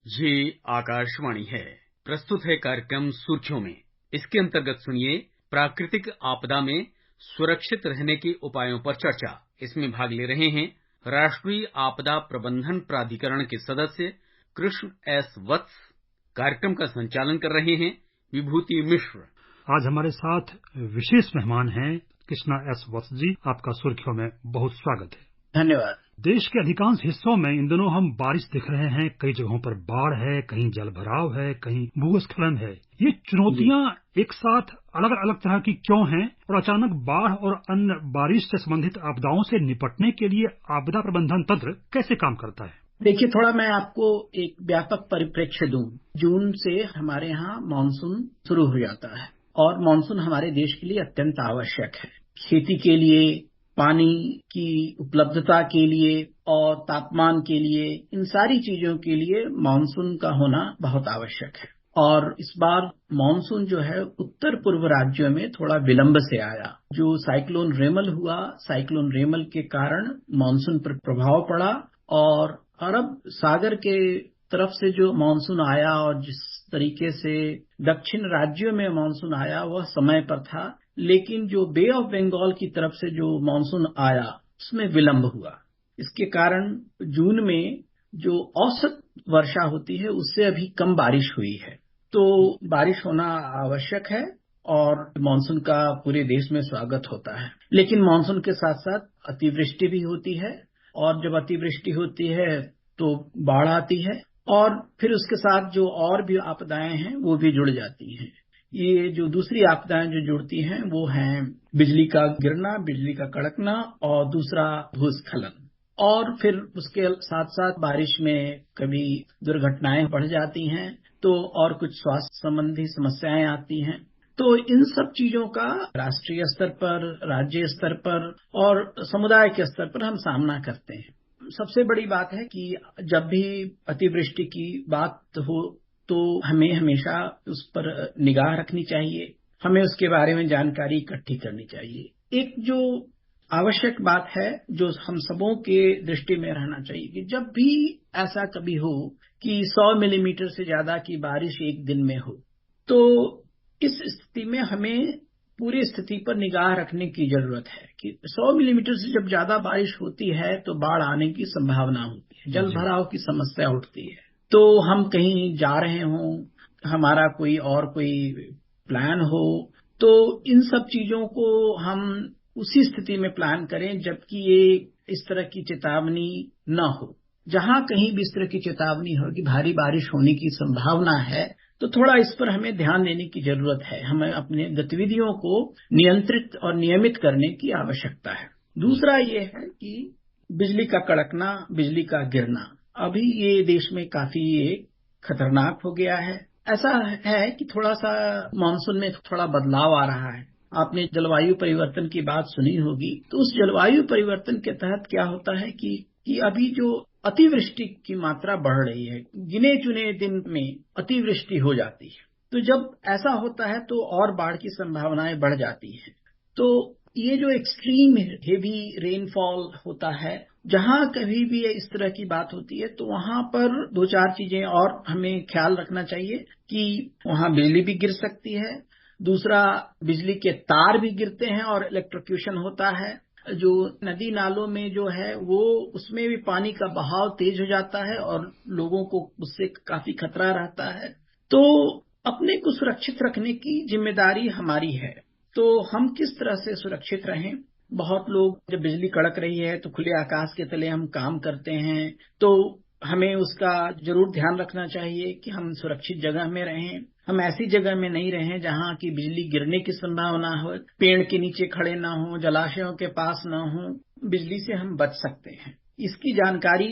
ये आकाशवाणी है। प्रस्तुत है कार्यक्रम सुर्खियों में। इसके अंतर्गत सुनिए प्राकृतिक आपदा में सुरक्षित रहने के उपायों पर चर्चा। इसमें भाग ले रहे हैं राष्ट्रीय आपदा प्रबंधन प्राधिकरण के सदस्य कृष्ण एस वत्स। कार्यक्रम का संचालन कर रहे हैं विभूति मिश्र। आज हमारे साथ विशेष मेहमान हैं कृष्णा एस वत्स जी। आपका सुर्खियों में बहुत स्वागत है। धन्यवाद। देश के अधिकांश हिस्सों में इन दिनों हम बारिश देख रहे हैं। कई जगहों पर बाढ़ है, कहीं जल भराव है, कहीं भूस्खलन है। ये चुनौतियां एक साथ अलग अलग तरह की क्यों हैं और अचानक बाढ़ और अन्य बारिश से संबंधित आपदाओं से निपटने के लिए आपदा प्रबंधन तंत्र कैसे काम करता है? देखिए, थोड़ा मैं आपको एक व्यापक परिप्रेक्ष्य दूं। जून से हमारे यहाँ मानसून शुरू हो जाता है और मानसून हमारे देश के लिए अत्यंत आवश्यक है। खेती के लिए, पानी की उपलब्धता के लिए और तापमान के लिए, इन सारी चीजों के लिए मानसून का होना बहुत आवश्यक है। और इस बार मानसून जो है उत्तर पूर्व राज्यों में थोड़ा विलंब से आया। जो साइक्लोन रेमल हुआ, साइक्लोन रेमल के कारण मानसून पर प्रभाव पड़ा और अरब सागर के तरफ से जो मानसून आया और जिस तरीके से दक्षिण राज्यों में मानसून आया वह समय पर था, लेकिन जो बे ऑफ बंगाल की तरफ से जो मानसून आया उसमें विलंब हुआ। इसके कारण जून में जो औसत वर्षा होती है उससे अभी कम बारिश हुई है। तो बारिश होना आवश्यक है और मानसून का पूरे देश में स्वागत होता है। लेकिन मानसून के साथ साथ अतिवृष्टि भी होती है और जब अतिवृष्टि होती है तो बाढ़ आती है और फिर उसके साथ जो और भी आपदाएं हैं वो भी जुड़ जाती हैं। ये जो दूसरी आपदाएं जो जुड़ती हैं वो हैं बिजली का गिरना, बिजली का कड़कना और दूसरा भूस्खलन। और फिर उसके साथ साथ बारिश में कभी दुर्घटनाएं बढ़ जाती हैं तो और कुछ स्वास्थ्य संबंधी समस्याएं आती हैं। तो इन सब चीजों का राष्ट्रीय स्तर पर, राज्य स्तर पर और समुदाय के स्तर पर हम सामना करते हैं। सबसे बड़ी बात है कि जब भी अतिवृष्टि की बात हो तो हमें हमेशा उस पर निगाह रखनी चाहिए। हमें उसके बारे में जानकारी इकट्ठी करनी चाहिए। एक जो आवश्यक बात है जो हम सबों के दृष्टि में रहना चाहिए कि जब भी ऐसा कभी हो कि 100 मिलीमीटर से ज्यादा की बारिश एक दिन में हो, तो इस स्थिति में हमें पूरी स्थिति पर निगाह रखने की जरूरत है कि 100 मिलीमीटर से जब ज्यादा बारिश होती है तो बाढ़ आने की संभावना होती है, जल भराव की समस्या उठती है। तो हम कहीं जा रहे हों, हमारा कोई प्लान हो, तो इन सब चीजों को हम उसी स्थिति में प्लान करें जबकि ये इस तरह की चेतावनी न हो। जहां कहीं भी इस तरह की चेतावनी हो कि भारी बारिश होने की संभावना है तो थोड़ा इस पर हमें ध्यान देने की जरूरत है। हमें अपने गतिविधियों को नियंत्रित और नियमित करने की आवश्यकता है। दूसरा ये है कि बिजली का कड़कना, बिजली का गिरना अभी ये देश में काफी खतरनाक हो गया है। ऐसा है कि थोड़ा सा मानसून में थोड़ा बदलाव आ रहा है। आपने जलवायु परिवर्तन की बात सुनी होगी, तो उस जलवायु परिवर्तन के तहत क्या होता है कि अभी जो अतिवृष्टि की मात्रा बढ़ रही है, गिने चुने दिन में अतिवृष्टि हो जाती है। तो जब ऐसा होता है तो और बाढ़ की संभावनाएं बढ़ जाती हैं। तो ये जो एक्सट्रीम हेवी रेनफॉल होता है, जहां कभी भी इस तरह की बात होती है तो वहां पर दो चार चीजें और हमें ख्याल रखना चाहिए कि वहां बिजली भी गिर सकती है। दूसरा, बिजली के तार भी गिरते हैं और इलेक्ट्रोक्यूशन होता है। जो नदी नालों में जो है वो उसमें भी पानी का बहाव तेज हो जाता है और लोगों को उससे काफी खतरा रहता है। तो अपने को सुरक्षित रखने की जिम्मेदारी हमारी है। तो हम किस तरह से सुरक्षित रहें? बहुत लोग जब बिजली कड़क रही है तो खुले आकाश के तले हम काम करते हैं, तो हमें उसका जरूर ध्यान रखना चाहिए कि हम सुरक्षित जगह में रहें। हम ऐसी जगह में नहीं रहें जहां की बिजली गिरने की संभावना हो, पेड़ के नीचे खड़े ना हो, जलाशयों के पास ना हो। बिजली से हम बच सकते हैं, इसकी जानकारी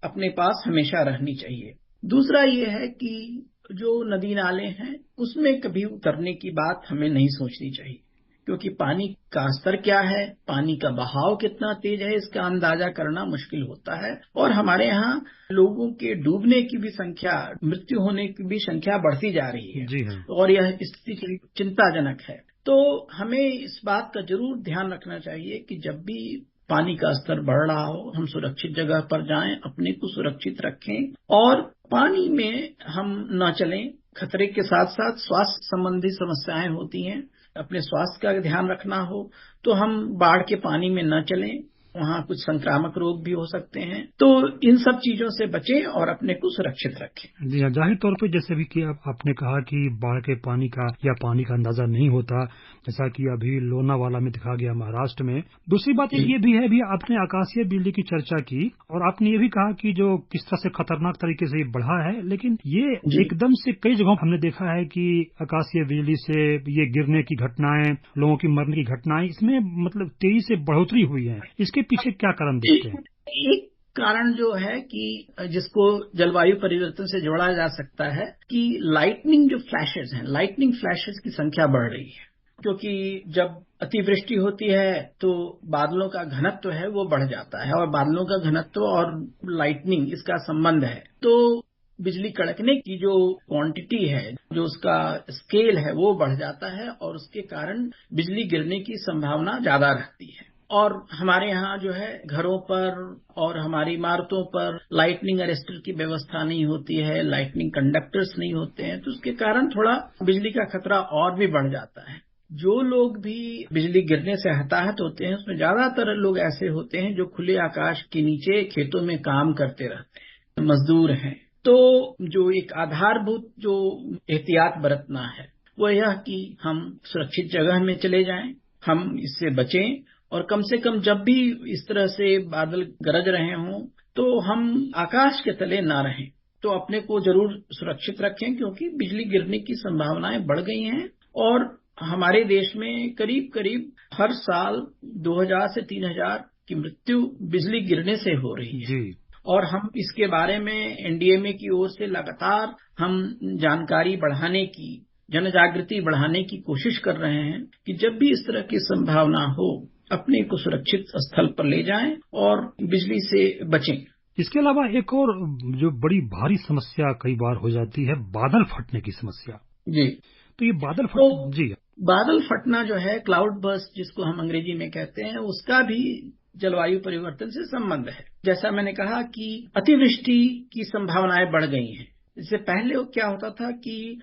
अपने पास हमेशा रहनी चाहिए। दूसरा ये है कि जो नदी नाले हैं उसमें कभी उतरने की बात हमें नहीं सोचनी चाहिए, क्योंकि पानी का स्तर क्या है, पानी का बहाव कितना तेज है, इसका अंदाजा करना मुश्किल होता है। और हमारे यहाँ लोगों के डूबने की भी संख्या, मृत्यु होने की भी संख्या बढ़ती जा रही है। जी हाँ। और यह स्थिति चिंताजनक है। तो हमें इस बात का जरूर ध्यान रखना चाहिए कि जब भी पानी का स्तर बढ़ रहा हो, हम सुरक्षित जगह पर जाएं, अपने को सुरक्षित रखें और पानी में हम न चलें। खतरे के साथ साथ स्वास्थ्य संबंधी समस्याएं होती हैं, अपने स्वास्थ्य का ध्यान रखना हो तो हम बाढ़ के पानी में न चलें, वहां कुछ संक्रामक रोग भी हो सकते हैं। तो इन सब चीजों से बचें और अपने को सुरक्षित रखें। जी हाँ, जाहिर तौर पे जैसे भी कि आपने कहा कि बाढ़ के पानी का या पानी का अंदाजा नहीं होता, जैसा कि अभी लोनावाला में दिखा गया महाराष्ट्र में। दूसरी बात एक ये भी है, भी आपने आकाशीय बिजली की चर्चा की और आपने ये भी कहा कि जो किस तरह से खतरनाक तरीके से ये बढ़ा है, लेकिन ये एकदम से कई जगहों हमने देखा है कि आकाशीय बिजली से ये गिरने की घटनाएं, लोगों की मरने की घटनाएं, इसमें मतलब तेजी से बढ़ोतरी हुई है। इसके पीछे क्या कारण देखते हैं? एक कारण जो है कि जिसको जलवायु परिवर्तन से जोड़ा जा सकता है कि लाइटनिंग जो फ्लैशेस हैं, लाइटनिंग फ्लैशेस की संख्या बढ़ रही है, क्योंकि जब अतिवृष्टि होती है तो बादलों का घनत्व है वो बढ़ जाता है और बादलों का घनत्व और लाइटनिंग इसका संबंध है। तो बिजली कड़कने की जो क्वांटिटी है, जो उसका स्केल है वो बढ़ जाता है और उसके कारण बिजली गिरने की संभावना ज्यादा रहती है। और हमारे यहाँ जो है घरों पर और हमारी इमारतों पर लाइटनिंग अरेस्टर की व्यवस्था नहीं होती है, लाइटनिंग कंडक्टर्स नहीं होते हैं, तो उसके कारण थोड़ा बिजली का खतरा और भी बढ़ जाता है। जो लोग भी बिजली गिरने से हताहत होते हैं उसमें ज्यादातर लोग ऐसे होते हैं जो खुले आकाश के नीचे खेतों में काम करते रहते हैं, मजदूर हैं। तो जो एक आधारभूत जो एहतियात बरतना है वो यह कि हम सुरक्षित जगह में चले जाएं, हम इससे बचें और कम से कम जब भी इस तरह से बादल गरज रहे हों तो हम आकाश के तले ना रहें, तो अपने को जरूर सुरक्षित रखें, क्योंकि बिजली गिरने की संभावनाएं बढ़ गई हैं और हमारे देश में करीब करीब हर साल 2000 से 3000 की मृत्यु बिजली गिरने से हो रही है जी। और हम इसके बारे में एनडीएमए की ओर से लगातार हम जानकारी बढ़ाने की, जन जागृति बढ़ाने की कोशिश कर रहे हैं कि जब भी इस तरह की संभावना हो अपने को सुरक्षित स्थल पर ले जाएं और बिजली से बचें। इसके अलावा एक और जो बड़ी भारी समस्या कई बार हो जाती है, बादल फटने की समस्या जी। तो ये बादल फटना जो है, क्लाउड बर्स्ट जिसको हम अंग्रेजी में कहते हैं, उसका भी जलवायु परिवर्तन से संबंध है। जैसा मैंने कहा कि अतिवृष्टि की संभावनाएं बढ़ गई हैं। इससे पहले क्या होता था कि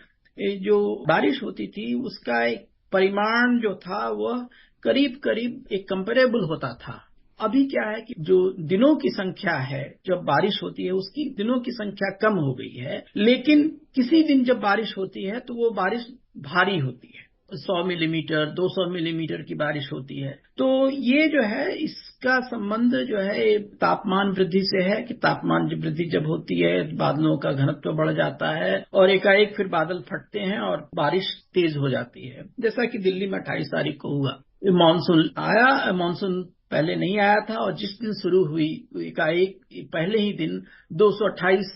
जो बारिश होती थी उसका एक परिमाण जो था वह करीब करीब एक कंपेरेबल होता था। अभी क्या है कि जो दिनों की संख्या है जब बारिश होती है उसकी दिनों की संख्या कम हो गई है, लेकिन किसी दिन जब बारिश होती है तो वो बारिश भारी होती है, 100 मिलीमीटर 200 मिलीमीटर की बारिश होती है। तो ये जो है इसका संबंध जो है तापमान वृद्धि से है कि तापमान वृद्धि जब होती है बादलों का घनत्व बढ़ जाता है और एकाएक फिर बादल फटते हैं और बारिश तेज हो जाती है। जैसा कि दिल्ली में 28 तारीख को हुआ, मानसून आया, मानसून पहले नहीं आया था और जिस दिन शुरू हुई एकाएक पहले ही दिन 228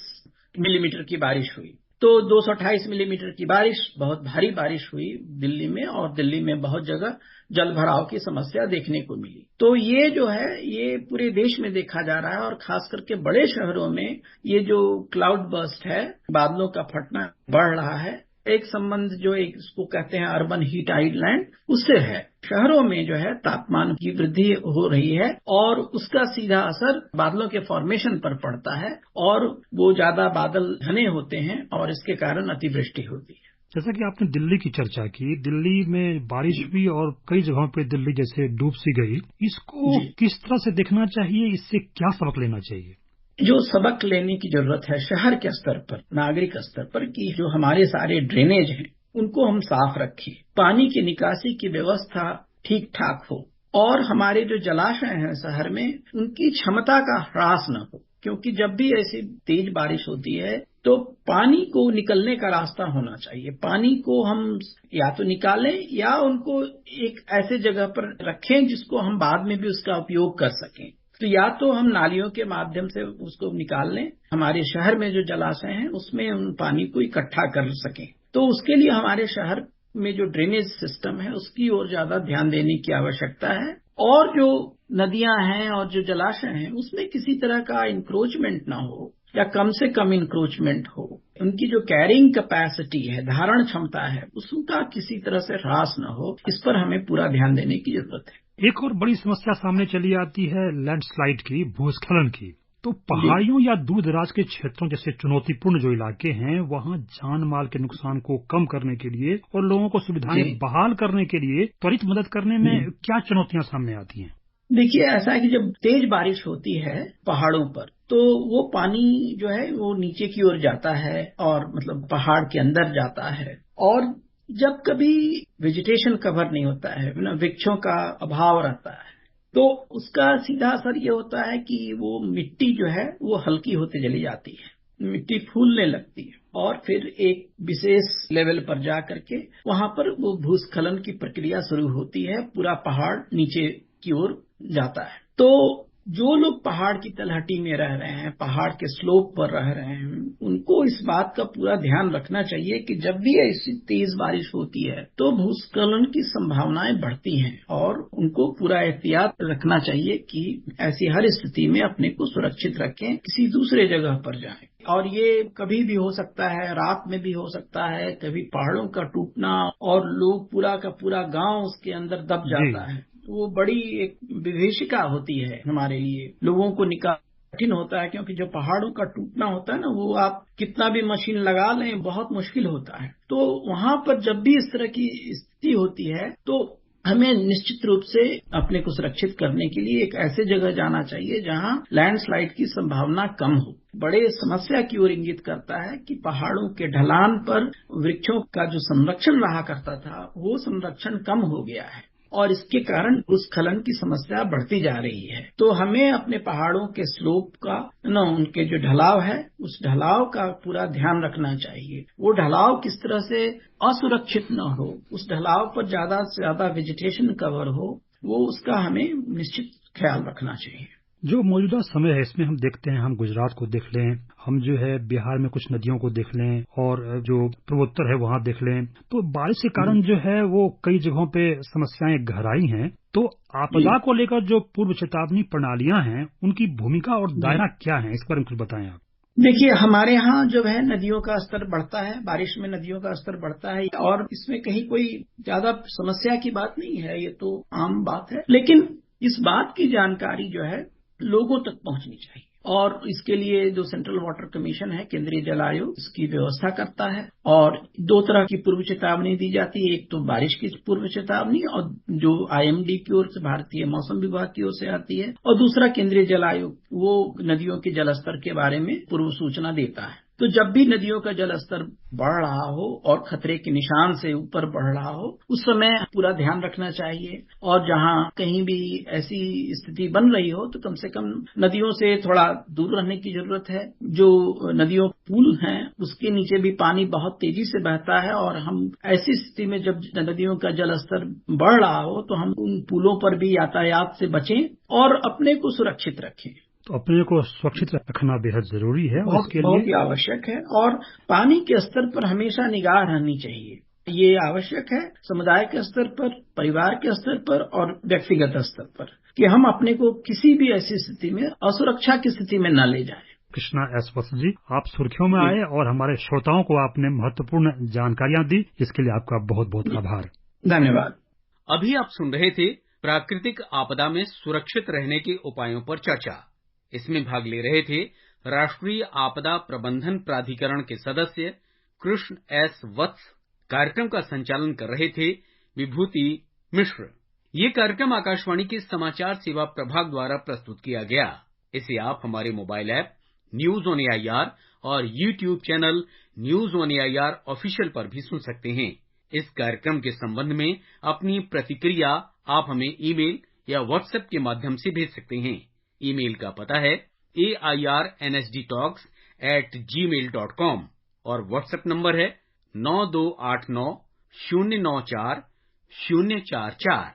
मिलीमीटर की बारिश हुई। तो 228 मिलीमीटर की बारिश, बहुत भारी बारिश हुई दिल्ली में और दिल्ली में बहुत जगह जल भराव की समस्या देखने को मिली। तो ये जो है ये पूरे देश में देखा जा रहा है और खास करके बड़े शहरों में ये जो क्लाउड बर्स्ट है, बादलों का फटना बढ़ रहा है। एक संबंध जो एक इसको कहते हैं अर्बन हीट आइलैंड, उससे है। शहरों में जो है तापमान की वृद्धि हो रही है और उसका सीधा असर बादलों के फॉर्मेशन पर पड़ता है और वो ज्यादा बादल घने होते हैं और इसके कारण अतिवृष्टि होती है। जैसा कि आपने दिल्ली की चर्चा की, दिल्ली में बारिश हुई और कई जगहों पे दिल्ली जैसे डूब सी गई, इसको किस तरह से देखना चाहिए, इससे क्या सबक लेना चाहिए? जो सबक लेने की जरूरत है शहर के स्तर पर, नागरिक स्तर पर, कि जो हमारे सारे ड्रेनेज हैं उनको हम साफ रखें, पानी की निकासी की व्यवस्था ठीक ठाक हो और हमारे जो जलाशय हैं शहर में उनकी क्षमता का ह्रास न हो, क्योंकि जब भी ऐसी तेज बारिश होती है तो पानी को निकलने का रास्ता होना चाहिए। पानी को हम या तो निकालें या उनको एक ऐसे जगह पर रखें जिसको हम बाद में भी उसका उपयोग कर सकें। तो या तो हम नालियों के माध्यम से उसको निकाल लें, हमारे शहर में जो जलाशय हैं उसमें उन पानी को इकट्ठा कर सकें। तो उसके लिए हमारे शहर में जो ड्रेनेज सिस्टम है उसकी ओर ज्यादा ध्यान देने की आवश्यकता है और जो नदियां हैं और जो जलाशय हैं उसमें किसी तरह का इंक्रोचमेंट ना हो या कम से कम इंक्रोचमेंट हो। उनकी जो कैरिंग कैपेसिटी है, धारण क्षमता है, उसका किसी तरह से ह्रास न हो, इस पर हमें पूरा ध्यान देने की जरूरत है। एक और बड़ी समस्या सामने चली आती है लैंडस्लाइड की, भूस्खलन की। तो पहाड़ियों या दूर दराज के क्षेत्रों जैसे चुनौतीपूर्ण जो इलाके हैं, वहाँ जान माल के नुकसान को कम करने के लिए और लोगों को सुविधाएं बहाल करने के लिए त्वरित मदद करने में क्या चुनौतियां सामने आती हैं? देखिए, ऐसा है कि जब तेज बारिश होती है पहाड़ों पर, तो वो पानी जो है वो नीचे की ओर जाता है और मतलब पहाड़ के अंदर जाता है। और जब कभी वेजिटेशन कवर नहीं होता है, वृक्षों का अभाव रहता है, तो उसका सीधा असर ये होता है कि वो मिट्टी जो है वो हल्की होते चली जाती है, मिट्टी फूलने लगती है और फिर एक विशेष लेवल पर जा करके वहां पर वो भूस्खलन की प्रक्रिया शुरू होती है, पूरा पहाड़ नीचे की ओर जाता है। तो जो लोग पहाड़ की तलहटी में रह रहे हैं, पहाड़ के स्लोप पर रह रहे हैं, उनको इस बात का पूरा ध्यान रखना चाहिए कि जब भी ऐसी तेज बारिश होती है तो भूस्खलन की संभावनाएं बढ़ती हैं और उनको पूरा एहतियात रखना चाहिए कि ऐसी हर स्थिति में अपने को सुरक्षित रखें, किसी दूसरे जगह पर जाएं। और ये कभी भी हो सकता है, रात में भी हो सकता है, कभी पहाड़ों का टूटना और लोग पूरा का पूरा गांव उसके अंदर दब जाता है। वो बड़ी एक विभीषिका होती है हमारे लिए, लोगों को निकाल कठिन होता है, क्योंकि जो पहाड़ों का टूटना होता है ना, वो आप कितना भी मशीन लगा लें बहुत मुश्किल होता है। तो वहां पर जब भी इस तरह की स्थिति होती है तो हमें निश्चित रूप से अपने को सुरक्षित करने के लिए एक ऐसे जगह जाना चाहिए जहां लैंडस्लाइड की संभावना कम हो। बड़े समस्या की ओर इंगित करता है कि पहाड़ों के ढलान पर वृक्षों का जो संरक्षण रहा करता था वो संरक्षण कम हो गया है और इसके कारण भूस्खलन की समस्या बढ़ती जा रही है। तो हमें अपने पहाड़ों के स्लोप का उनके जो ढलाव है उस ढलाव का पूरा ध्यान रखना चाहिए। वो ढलाव किस तरह से असुरक्षित न हो, उस ढलाव पर ज्यादा से ज्यादा वेजिटेशन कवर हो, वो उसका हमें निश्चित ख्याल रखना चाहिए। जो मौजूदा समय है इसमें हम देखते हैं, हम गुजरात को देख लें, हम जो है बिहार में कुछ नदियों को देख लें और जो पूर्वोत्तर है वहां देख लें, तो बारिश के कारण जो है वो कई जगहों पे समस्याएं गहराई हैं। तो आपदा को लेकर जो पूर्व चेतावनी प्रणालियां हैं उनकी भूमिका और दायरा क्या है, इस पर कुछ बताएं आप। देखिए, हमारे यहाँ जो है नदियों का स्तर बढ़ता है, बारिश में नदियों का स्तर बढ़ता है और इसमें कहीं कोई ज्यादा समस्या की बात नहीं है, ये तो आम बात है। लेकिन इस बात की जानकारी जो है लोगों तक पहुंचनी चाहिए और इसके लिए जो सेंट्रल वाटर कमीशन है, केंद्रीय जल आयोग, इसकी व्यवस्था करता है। और दो तरह की पूर्व चेतावनी दी जाती है, एक तो बारिश की पूर्व चेतावनी और जो IMD की ओर से, भारतीय मौसम विभाग की ओर से आती है, और दूसरा केंद्रीय जल आयोग, वो नदियों के जलस्तर के बारे में पूर्व सूचना देता है। तो जब भी नदियों का जल स्तर बढ़ रहा हो और खतरे के निशान से ऊपर बढ़ रहा हो, उस समय पूरा ध्यान रखना चाहिए और जहां कहीं भी ऐसी स्थिति बन रही हो तो कम से कम नदियों से थोड़ा दूर रहने की जरूरत है। जो नदियों पुल हैं उसके नीचे भी पानी बहुत तेजी से बहता है और हम ऐसी स्थिति में जब नदियों का जल स्तर बढ़ रहा हो तो हम उन पुलों पर भी यातायात से बचें और अपने को सुरक्षित रखें। तो अपने को सुरक्षित रखना बेहद जरूरी है और इसके लिए बहुत ही आवश्यक है। और पानी के स्तर पर हमेशा निगाह रहनी चाहिए, ये आवश्यक है समुदाय के स्तर पर, परिवार के स्तर पर और व्यक्तिगत स्तर पर, कि हम अपने को किसी भी ऐसी स्थिति में असुरक्षा की स्थिति में न ले जाएं। कृष्णा एस वत्स जी, आप सुर्खियों में आए और हमारे श्रोताओं को आपने महत्वपूर्ण जानकारियां दी, इसके लिए आपका बहुत बहुत आभार। धन्यवाद। अभी आप सुन रहे थे प्राकृतिक आपदा में सुरक्षित रहने के उपायों पर चर्चा। इसमें भाग ले रहे थे राष्ट्रीय आपदा प्रबंधन प्राधिकरण के सदस्य कृष्ण एस वत्स। कार्यक्रम का संचालन कर रहे थे विभूति मिश्र। ये कार्यक्रम आकाशवाणी के समाचार सेवा प्रभाग द्वारा प्रस्तुत किया गया। इसे आप हमारे mobile app news on AIR और YouTube channel news on AIR official पर भी सुन सकते हैं। इस कार्यक्रम के संबंध में अपनी प्रतिक्रिया आप हमें ईमेल या व्हाट्सएप के माध्यम से भेज सकते हैं। ईमेल का पता है airnsdtalks@gmail.com और व्हाट्सएप नंबर है 9289094044।